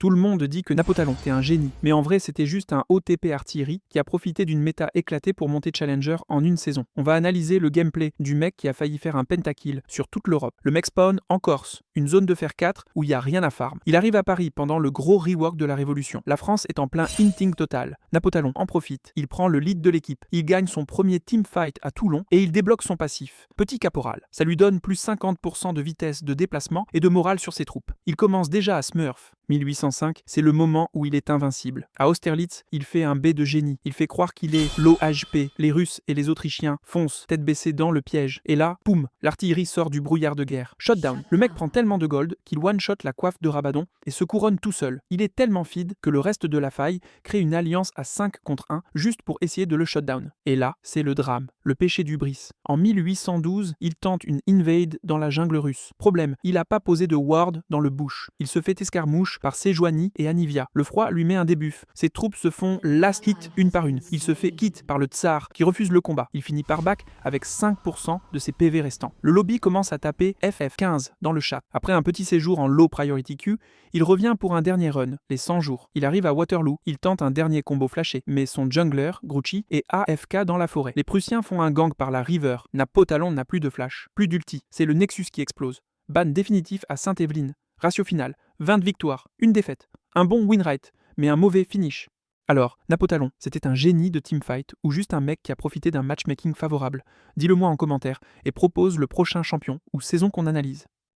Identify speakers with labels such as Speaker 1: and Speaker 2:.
Speaker 1: Tout le monde dit que Napotalon était un génie, mais en vrai c'était juste un OTP artillerie qui a profité d'une méta éclatée pour monter Challenger en une saison. On va analyser le gameplay du mec qui a failli faire un pentakill sur toute l'Europe. Le mec spawn en Corse, une zone de fer 4 où il y a rien à farm. Il arrive à Paris pendant le gros rework de la Révolution. La France est en plein hinting total. Napotalon en profite, il prend le lead de l'équipe, il gagne son premier teamfight à Toulon et il débloque son passif. Petit caporal, ça lui donne plus 50% de vitesse de déplacement et de morale sur ses troupes. Il commence déjà à smurf. 1805, c'est le moment où il est invincible. À Austerlitz, il fait un B de génie. Il fait croire qu'il est low HP. Les Russes et les Autrichiens foncent, tête baissée dans le piège. Et là, poum, l'artillerie sort du brouillard de guerre. Shutdown. Le mec prend tellement de gold qu'il one-shot la coiffe de Rabadon et se couronne tout seul. Il est tellement feed que le reste de la faille crée une alliance à 5 contre 1 juste pour essayer de le shutdown. Et là, c'est le drame, le péché du bris. En 1812, il tente une invade dans la jungle russe. Problème, il a pas posé de ward dans le bush. Il se fait escarmouche par Sejuani et Anivia. Le froid lui met un débuff. Ses troupes se font last hit une par une. Il se fait hit par le tsar qui refuse le combat. Il finit par back avec 5% de ses PV restants. Le lobby commence à taper FF15 dans le chat. Après un petit séjour en low priority queue, il revient pour un dernier run, les 100 jours. Il arrive à Waterloo, il tente un dernier combo flashé, mais son jungler, Grucci, est AFK dans la forêt. Les Prussiens font un gang par la river. Napotalon n'a plus de flash, plus d'ulti. C'est le Nexus qui explose. Ban définitif à Sainte-Évelyne. Ratio final, 20 victoires, une défaite. Un bon win rate, mais un mauvais finish. Alors, Napotalon, c'était un génie de teamfight ou juste un mec qui a profité d'un matchmaking favorable? Dis-le moi en commentaire et propose le prochain champion ou saison qu'on analyse.